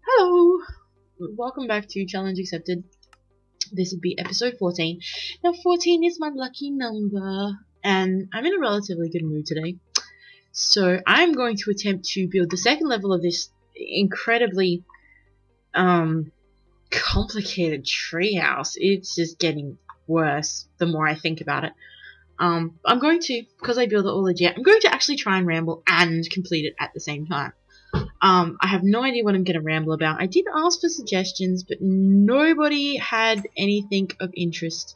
Hello! Welcome back to Challenge Accepted. This would be episode 14. Now 14 is my lucky number, and I'm in a relatively good mood today. So I'm going to attempt to build the second level of this incredibly complicated treehouse. It's just getting worse the more I think about it. I'm going to, because I build it all legit, I'm going to actually try and ramble and complete it at the same time. I have no idea what I'm going to ramble about. I did ask for suggestions, but nobody had anything of interest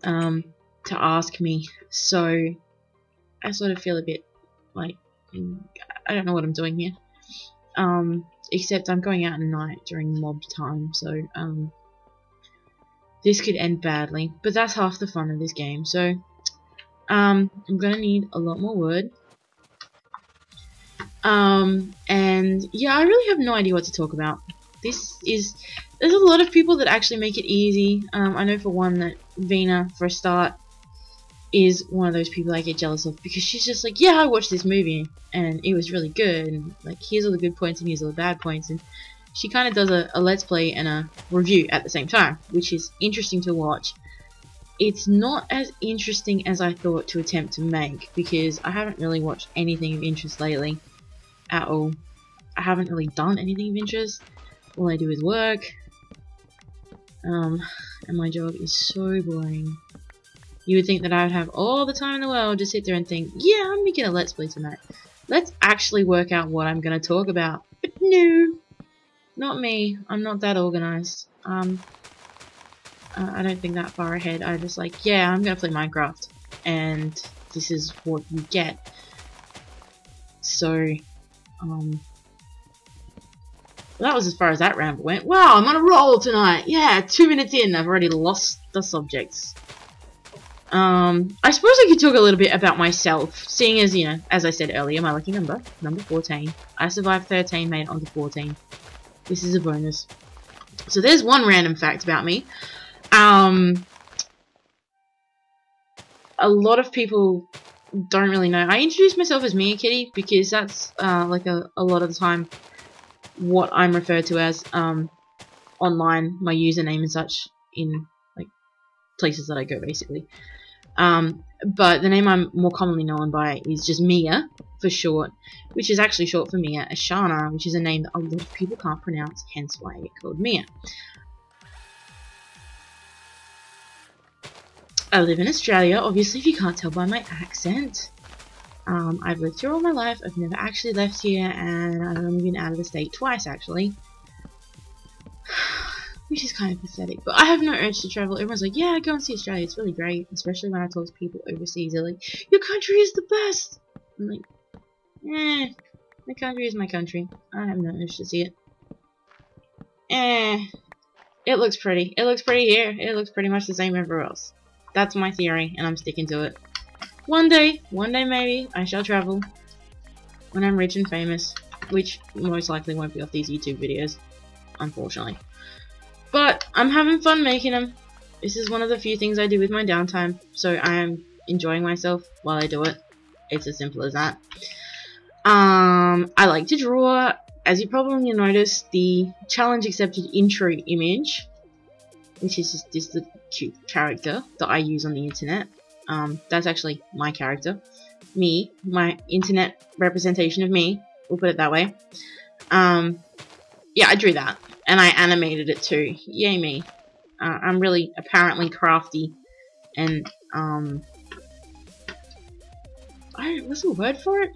to ask me. So I sort of feel a bit like I don't know what I'm doing here. Except I'm going out at night during mob time, so this could end badly. But that's half the fun of this game. So I'm gonna need a lot more wood. And yeah, I really have no idea what to talk about. There's a lot of people that actually make it easy. I know for one that Vina, for a start, is one of those people I get jealous of, because she's just like, yeah, I watched this movie and it was really good, and like, here's all the good points and here's all the bad points, and she kind of does a let's play and a review at the same time, which is interesting to watch. It's not as interesting as I thought to attempt to make, because I haven't really watched anything of interest lately at all. I haven't really done anything of interest. All I do is work, and my job is so boring. You would think that I would have all the time in the world to sit there and think, yeah, I'm making a let's play tonight. Let's actually work out what I'm going to talk about. But no, not me. I'm not that organized. I don't think that far ahead. I just like, yeah, I'm going to play Minecraft, and this is what you get. So, that was as far as that ramble went. Wow, I'm on a roll tonight. Yeah, 2 minutes in, I've already lost the subjects. I suppose I could talk a little bit about myself, seeing as, you know, as I said earlier, my lucky number 14. I survived 13, made it onto 14. This is a bonus. So there's one random fact about me. A lot of people don't really know. I introduced myself as Mia Kitty because that's like a lot of the time what I'm referred to as online, my username and such, in like places that I go, basically. But the name I'm more commonly known by is just Mia for short, which is actually short for Mia Ashana, which is a name that a lot of people can't pronounce, hence why I get called Mia. I live in Australia, obviously, if you can't tell by my accent. I've lived here all my life. I've never actually left here, and I've only been out of the state twice, actually. Which is kind of pathetic, but I have no urge to travel. Everyone's like, yeah, go and see Australia, it's really great. Especially when I talk to people overseas, they're like, your country is the best! I'm like, my country is my country. I have no urge to see it. It looks pretty. It looks pretty here. It looks pretty much the same everywhere else. That's my theory, and I'm sticking to it. One day maybe, I shall travel. When I'm rich and famous. Which most likely won't be off these YouTube videos, unfortunately. But I'm having fun making them. This is one of the few things I do with my downtime, so I am enjoying myself while I do it. It's as simple as that. I like to draw. As you probably noticed, the challenge accepted intro image, which is just this the cute character that I use on the internet. That's actually my character. Me, my internet representation of me. We'll put it that way. Yeah, I drew that. And I animated it too. Yay me. I'm really apparently crafty. And, what's the word for it?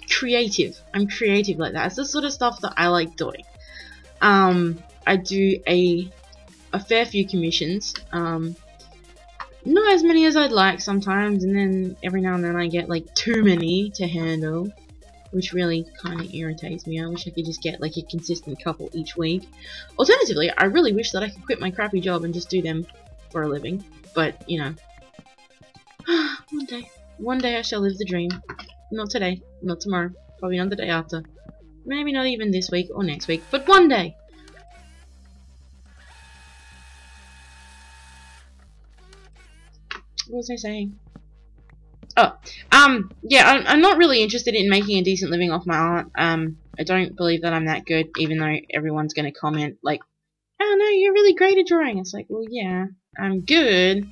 Creative. I'm creative like that. It's the sort of stuff that I like doing. I do a fair few commissions. Not as many as I'd like sometimes, and then every now and then I get like too many to handle, which really kind of irritates me. I wish I could just get like a consistent couple each week. Alternatively, I really wish that I could quit my crappy job and just do them for a living. But, you know, one day I shall live the dream. Not today, not tomorrow, probably not the day after. Maybe not even this week or next week, but one day. What was I saying? Oh, yeah, I'm not really interested in making a decent living off my art. I don't believe that I'm that good, even though everyone's gonna comment, like, oh no, you're really great at drawing. It's like, well, yeah, I'm good.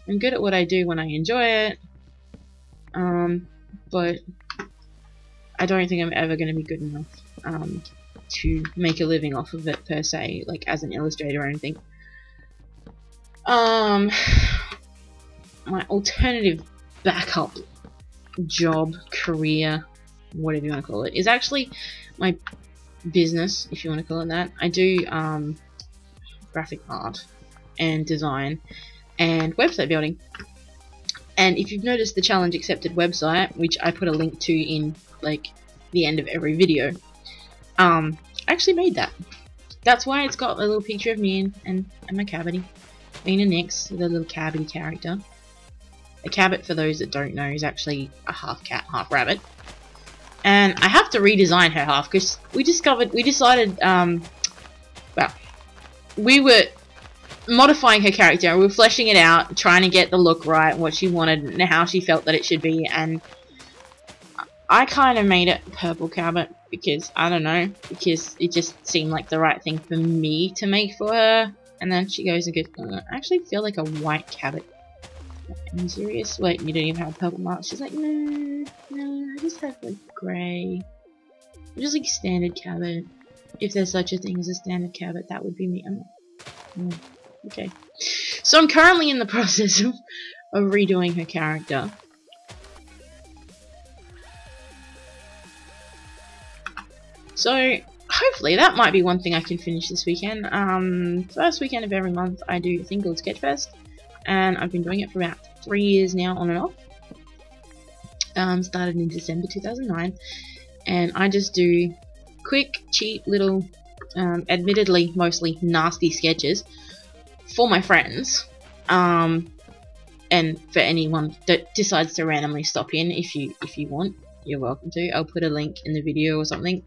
I'm good at what I do when I enjoy it. But I don't think I'm ever gonna be good enough, to make a living off of it, per se, like, as an illustrator or anything. My alternative backup job, career, whatever you want to call it, is actually my business, if you want to call it that. I do graphic art and design and website building. And if you've noticed the challenge accepted website, which I put a link to in like the end of every video, I actually made that. That's why it's got a little picture of me and my cavity. Being a Nix, the little cavity character. A cabbit, for those that don't know, is actually a half cat, half rabbit. And I have to redesign her half because we decided, well, we were modifying her character. We were fleshing it out, trying to get the look right, what she wanted, and how she felt that it should be. And I kind of made it purple cabbit because, I don't know, because it just seemed like the right thing for me to make for her. And then she goes and goes, I actually feel like a white cabbit. Are you serious? Wait, you don't even have purple marks? She's like, no, I just have like grey. Just like standard cabbit. If there's such a thing as a standard cabbit, that would be me. Okay. So I'm currently in the process of redoing her character. So hopefully that might be one thing I can finish this weekend. First weekend of every month I do a thing called Sketchfest. And I've been doing it for about 3 years now, on and off. Started in December 2009, and I just do quick, cheap little, admittedly mostly nasty sketches for my friends, and for anyone that decides to randomly stop in. If you want, you're welcome to. I'll put a link in the video or something.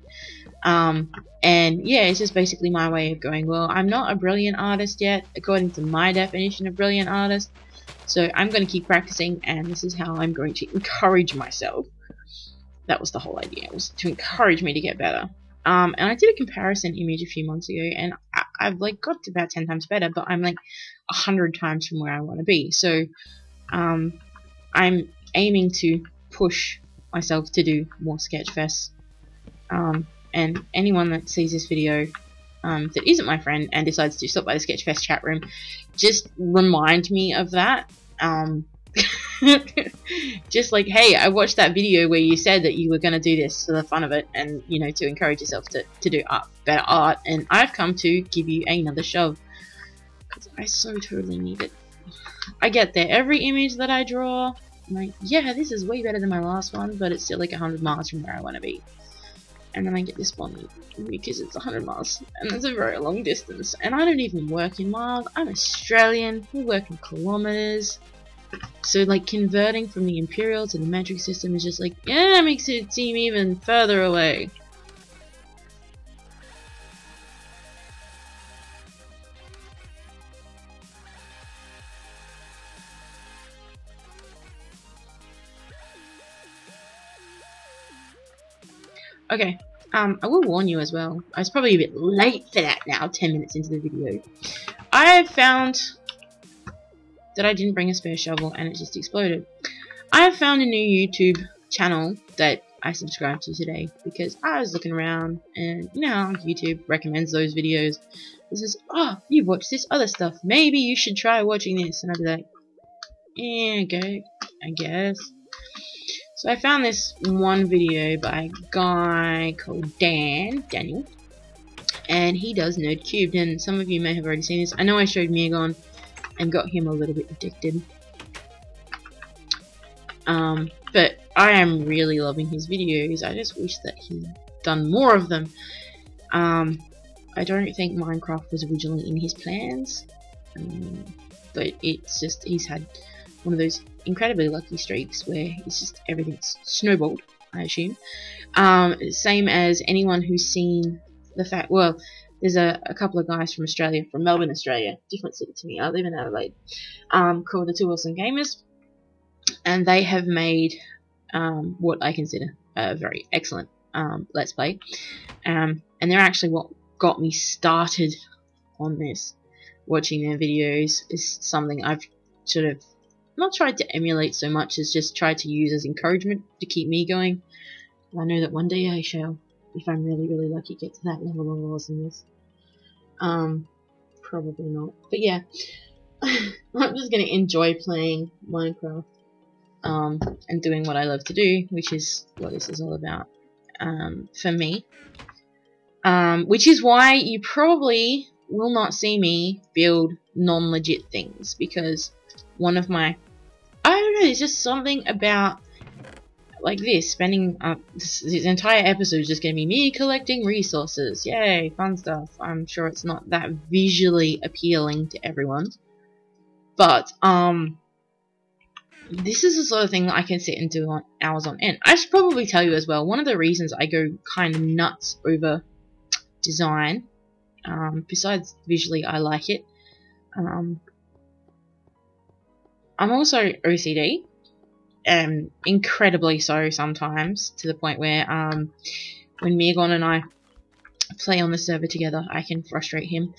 And yeah, it's just basically my way of going, well, I'm not a brilliant artist yet, according to my definition of brilliant artist, so I'm going to keep practicing, and this is how I'm going to encourage myself. That was the whole idea, was to encourage me to get better. And I did a comparison image a few months ago, and I've like got to about 10 times better, but I'm like 100 times from where I want to be. So I'm aiming to push myself to do more Sketchfests. And anyone that sees this video that isn't my friend and decides to stop by the Sketchfest chat room, just remind me of that. Just like, hey, I watched that video where you said that you were going to do this for the fun of it, and, you know, to encourage yourself to do better art, and I've come to give you another shove, because I so totally need it. I get there, every image that I draw, I'm like, yeah, this is way better than my last one, but it's still like 100 miles from where I want to be. And then I get this one because it's 100 miles, and it's a very long distance, and I don't even work in miles. I'm Australian, we work in kilometers, so like converting from the imperial to the metric system is just like, yeah, it makes it seem even further away. Okay, I will warn you as well. I was probably a bit late for that now, 10 minutes into the video. I have found that I didn't bring a spare shovel and it just exploded. I have found a new YouTube channel that I subscribed to today because I was looking around, and you know how YouTube recommends those videos. It says, oh, you watch this other stuff, maybe you should try watching this. And I'd be like, yeah, okay, I guess. So I found this one video by a guy called Daniel, and he does Nerd Cubed, and some of you may have already seen this. I know I showed Meagon and got him a little bit addicted. But I am really loving his videos. I just wish that he'd done more of them. I don't think Minecraft was originally in his plans, but it's just, he's had one of those incredibly lucky streaks where it's just everything's snowballed, I assume. Same as anyone who's seen the fact, well, there's a couple of guys from Australia, from Melbourne, Australia, different city to me, I live in Adelaide, called the Two Awesome Gamers. and they have made what I consider a very excellent Let's Play. And they're actually what got me started on this. Watching their videos is something I've sort of not tried to emulate so much as just tried to use as encouragement to keep me going. I know that one day I shall, if I'm really, really lucky, get to that level of awesomeness. Probably not. But yeah, I'm just going to enjoy playing Minecraft and doing what I love to do, which is what this is all about for me. Which is why you probably will not see me build non-legit things, because one of my, I don't know, there's just something about like this, spending this entire episode is just going to be me collecting resources. Yay, fun stuff. I'm sure it's not that visually appealing to everyone, but this is the sort of thing that I can sit and do on hours on end. I should probably tell you as well, one of the reasons I go kind of nuts over design, besides visually I like it, I'm also OCD, incredibly so sometimes, to the point where when Megon and I play on the server together, I can frustrate him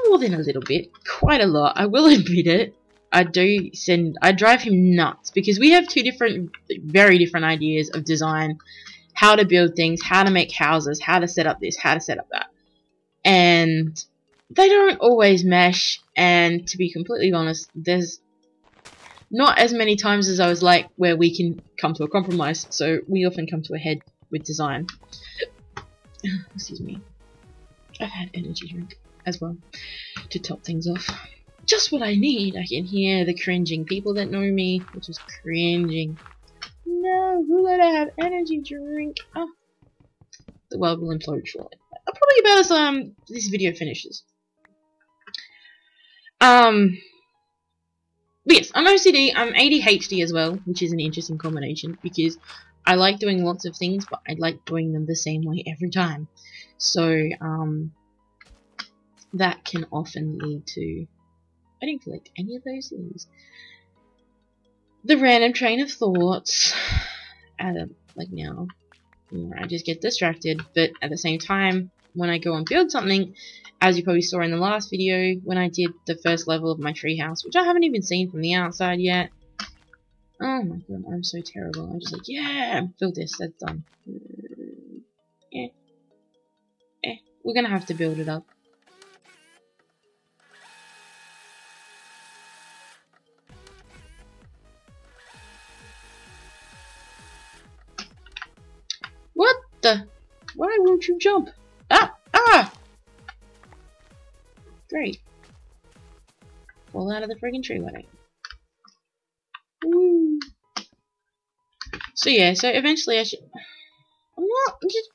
more than a little bit, quite a lot, I will admit it. I drive him nuts, because we have two very different ideas of design, how to build things, how to make houses, how to set up this, how to set up that, and they don't always mesh. And to be completely honest, there's not as many times as I was like where we can come to a compromise, so we often come to a head with design. Excuse me. I've had energy drink as well to top things off. Just what I need. I can hear the cringing people that know me, which is cringing. No, who let I have energy drink? Oh, the world will implode shortly. Probably about as this video finishes. But yes, I'm OCD. I'm ADHD as well, which is an interesting combination, because I like doing lots of things, but I like doing them the same way every time. So that can often lead to, I didn't collect any of those things, the random train of thoughts, like now, I just get distracted. But at the same time, when I go and build something, as you probably saw in the last video, when I did the first level of my treehouse, which I haven't even seen from the outside yet. Oh my god, I'm so terrible. I'm just like, yeah, build this, that's done. We're gonna have to build it up. What the? Why won't you jump? Ah! Great. Fall out of the friggin' tree, why don't you? Woo. So yeah, so eventually I should... I'm just...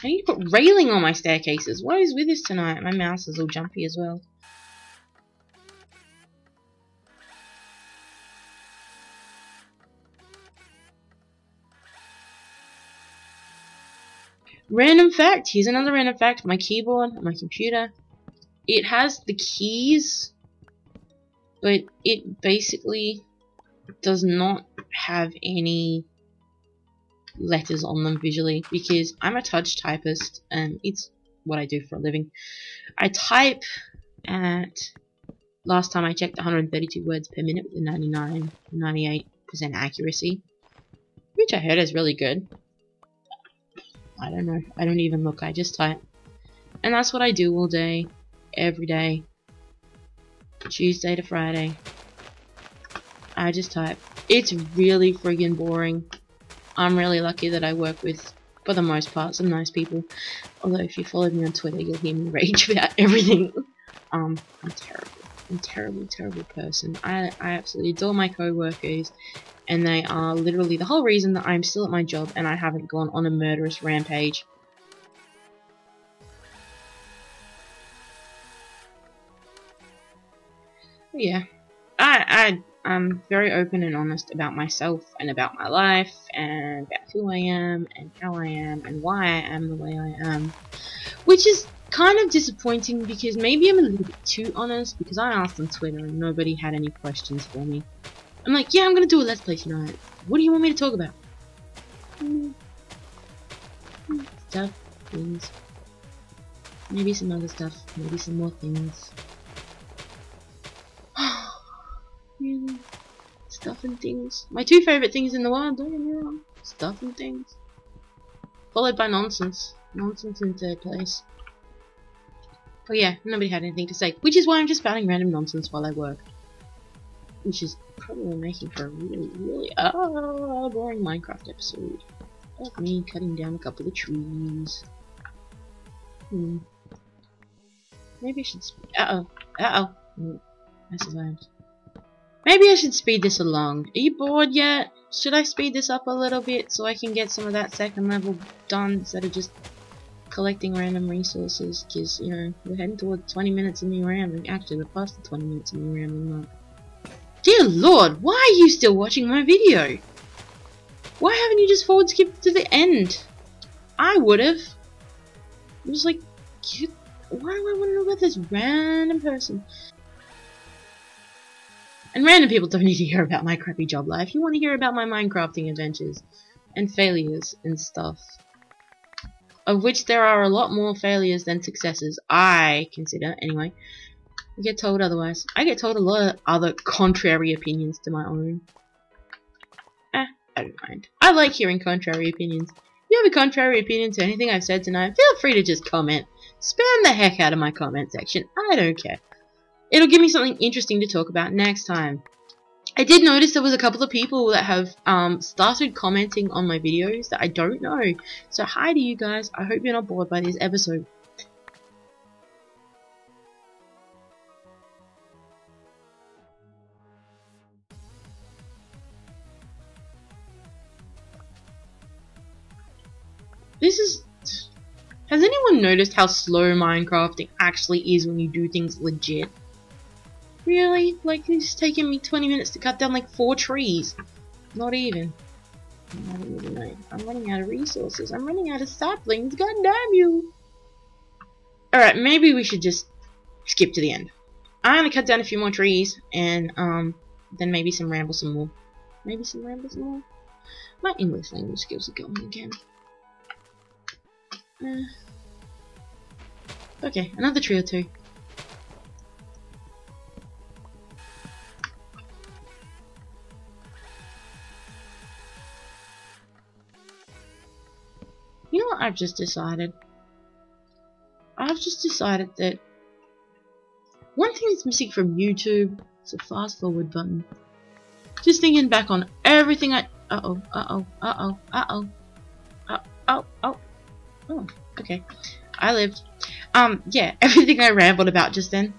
I need to put railing on my staircases. What is with this tonight? My mouse is all jumpy as well. Random fact, here's another random fact. My keyboard, my computer, it has the keys, but it basically does not have any letters on them visually, because I'm a touch typist and it's what I do for a living. I type at, last time I checked, 132 words per minute with a 98% accuracy, which I heard is really good. I don't know. I don't even look. I just type. And that's what I do all day. Every day. Tuesday to Friday. I just type. It's really friggin' boring. I'm really lucky that I work with, for the most part, some nice people. Although if you follow me on Twitter, you'll hear me rage about everything. I'm terrible. I'm a terrible, terrible person. I absolutely adore my co-workers. And they are literally the whole reason that I'm still at my job and I haven't gone on a murderous rampage. But yeah, I'm very open and honest about myself and about my life and about who I am and how I am and why I am the way I am. Which is kind of disappointing because maybe I'm a little bit too honest, because I asked on Twitter and nobody had any questions for me. I'm like, yeah, I'm gonna do a Let's Play tonight. What do you want me to talk about? Stuff, things. Maybe some other stuff. Maybe some more things. Really? Stuff and things. My two favourite things in the world, don't get me wrong. Stuff and things. Followed by nonsense. Nonsense in third place. But yeah, nobody had anything to say. Which is why I'm just spouting random nonsense while I work. Which is probably making for a really boring Minecraft episode. Of me cutting down a couple of trees. Maybe I should I survived. Maybe I should speed this along. Are you bored yet? Should I speed this up a little bit so I can get some of that second level done instead of just collecting random resources? Because, you know, we're heading towards 20 minutes of me rambling. Actually, we're past the 20 minutes of me rambling mark. Dear Lord, why are you still watching my video? Why haven't you just forward skipped to the end? I would've. I was like, why do I want to know about this random person? And random people don't need to hear about my crappy job life. You want to hear about my Minecrafting adventures and failures and stuff. Of which there are a lot more failures than successes, I consider, anyway. I get told otherwise. I get told a lot of other contrary opinions to my own. I don't mind. I like hearing contrary opinions. If you have a contrary opinion to anything I've said tonight, feel free to just comment. Spam the heck out of my comment section. I don't care. It'll give me something interesting to talk about next time. I did notice there was a couple of people that have started commenting on my videos that I don't know. So hi to you guys. I hope you're not bored by this episode. Has anyone noticed how slow Minecrafting actually is when you do things legit? Really? Like, it's taken me 20 minutes to cut down like 4 trees. Not even. I'm running out of resources. I'm running out of saplings. God damn you! Alright, maybe we should just skip to the end. I'm gonna cut down a few more trees, and then maybe ramble some more. My English language skills are going again. Okay, another tree or two. You know what I've just decided? I've just decided that one thing that's missing from YouTube is a fast forward button. Just thinking back on everything oh, okay. I lived. Yeah, everything I rambled about just then.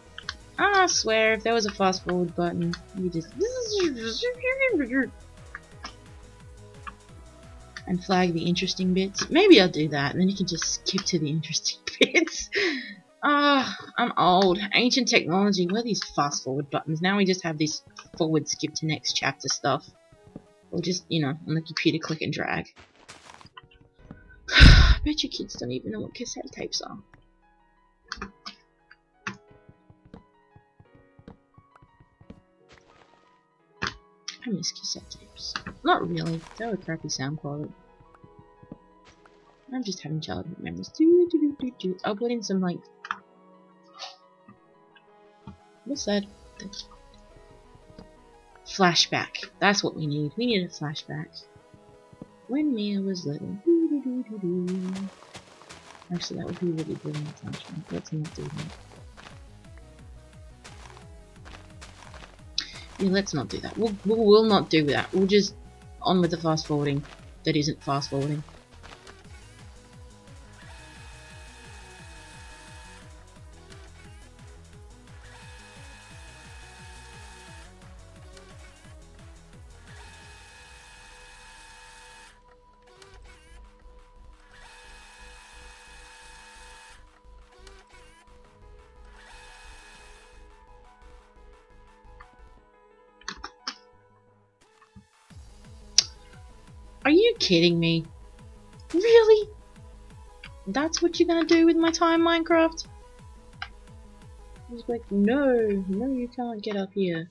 I swear, if there was a fast forward button, you just and flag the interesting bits. Maybe I'll do that, and then you can just skip to the interesting bits. I'm old. Ancient technology. Where are these fast forward buttons? Now we just have this forward skip to next chapter stuff. Or just, you know, on the computer click and drag. I bet you kids don't even know what cassette tapes are. I miss cassette tapes. Not really. They were crappy sound quality. I'm just having childhood memories. I'll put in some, like... What's that? Flashback. That's what we need. We need a flashback. When Mia was little. Actually, that would be really good in the flashback. Let's not do that. Yeah, let's not do that. We'll not do that. We'll just on with the fast forwarding that isn't fast forwarding. Are you kidding me? Really? That's what you're gonna do with my time, Minecraft? He's like, no, no, you can't get up here.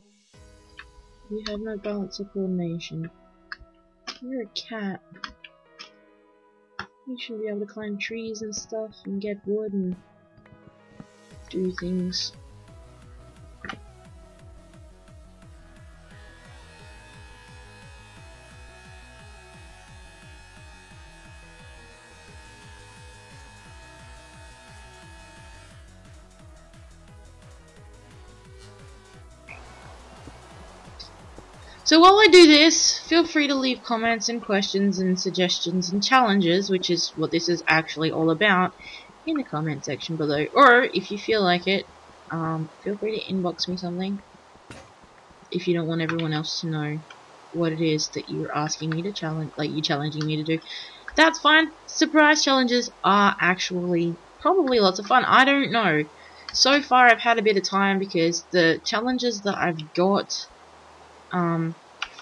You have no balance or coordination. You're a cat. You should be able to climb trees and stuff and get wood and do things. So while I do this, feel free to leave comments and questions and suggestions and challenges, which is what this is actually all about, in the comment section below. Or, if you feel like it, feel free to inbox me something, if you don't want everyone else to know what it is that you're asking me to challenge, like you're challenging me to do. That's fine. Surprise challenges are actually probably lots of fun. I don't know. So far I've had a bit of time because the challenges that I've got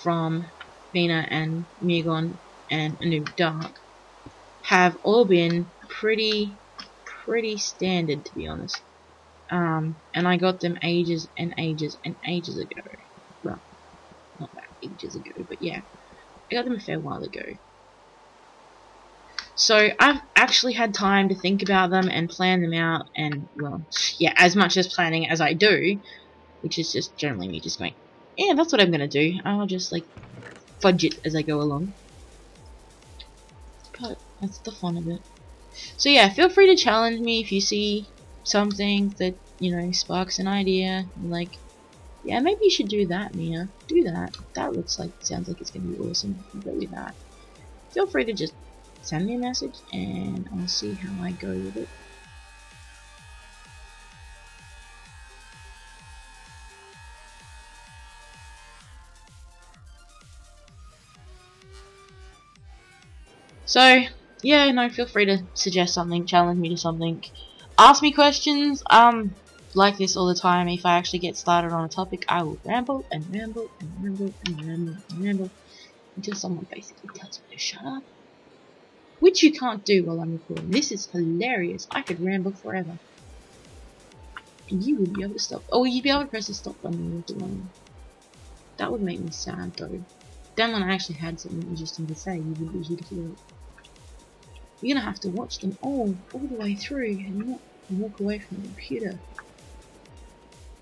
from Vina and Mugon and Anoop Dark have all been pretty standard, to be honest. And I got them ages and ages and ages ago. Well, not that ages ago, but yeah, I got them a fair while ago. So I've actually had time to think about them and plan them out, and well, yeah, as much as planning as I do, which is just generally me just going, yeah, that's what I'm gonna do. I'll just like fudge it as I go along. But that's the fun of it. So yeah, feel free to challenge me if you see something that, you know, sparks an idea. Like, yeah, maybe you should do that, Mia. Do that. That sounds like it's gonna be awesome. Go with that. Feel free to just send me a message and I'll see how I go with it. So, yeah, no, feel free to suggest something, challenge me to something, ask me questions, like this all the time. If I actually get started on a topic, I will ramble and ramble and ramble and ramble and ramble until someone basically tells me to shut up. Which you can't do while I'm recording. This is hilarious. I could ramble forever. And you wouldn't be able to stop. Oh, you'd be able to press the stop button with the one. That would make me sad though. Then when I actually had something interesting to say, you would be here to hear it. You're gonna have to watch them all the way through and not walk away from the computer.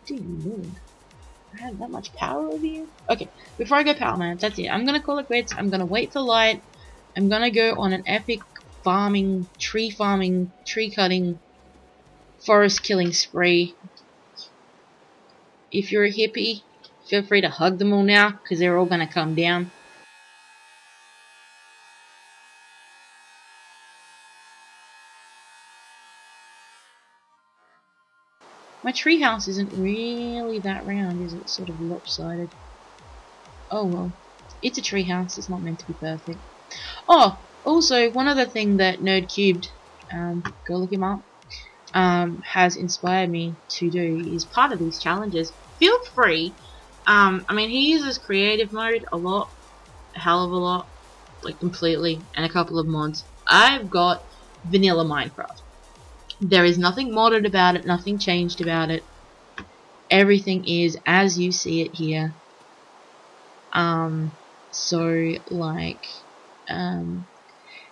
Dear Lord. I have that much power over you? Okay, before I go power man, that's it. I'm gonna call it quits. I'm gonna wait for light. I'm gonna go on an epic tree cutting, forest killing spree. If you're a hippie, feel free to hug them all now, because they're all gonna come down. My treehouse isn't really that round, is it? Sort of lopsided. Oh well. It's a treehouse, it's not meant to be perfect. Oh, also, one other thing that Nerd Cubed, go look him up, has inspired me to do is part of these challenges. Feel free. I mean, he uses creative mode a lot, a hell of a lot, like completely, and a couple of mods. I've got vanilla Minecraft. There is nothing modded about it, nothing changed about it. Everything is as you see it here. So like,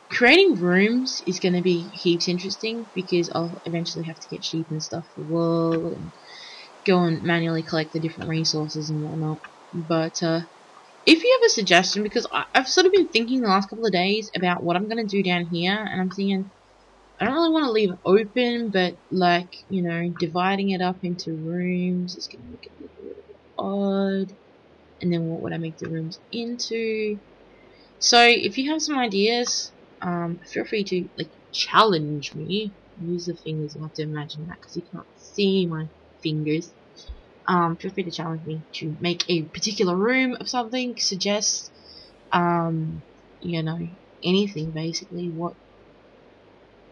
creating rooms is going to be heaps interesting because I'll eventually have to get sheep and stuff for wool and go and manually collect the different resources and whatnot. But if you have a suggestion, because I've sort of been thinking the last couple of days about what I'm going to do down here, and I'm thinking, I don't really want to leave it open, but like, you know, dividing it up into rooms is going to make it look a little bit odd. And then what would I make the rooms into? So if you have some ideas, feel free to like challenge me. Use the fingers. You have to imagine that because you can't see my fingers. Feel free to challenge me to make a particular room of something. Suggest, you know, anything basically.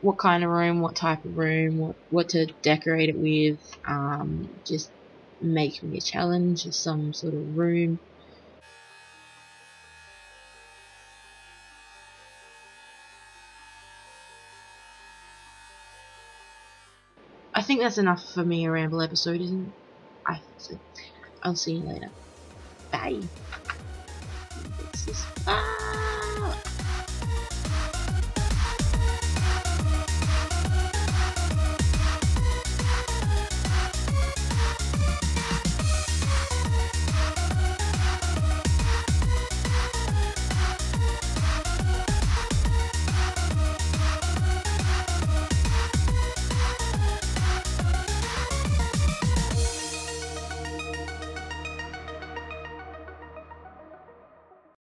What kind of room, what type of room, what to decorate it with, just make me a challenge of some sort of room. I think that's enough for me, a ramble episode, isn't it? I think so. I'll see you later. Bye. Bye.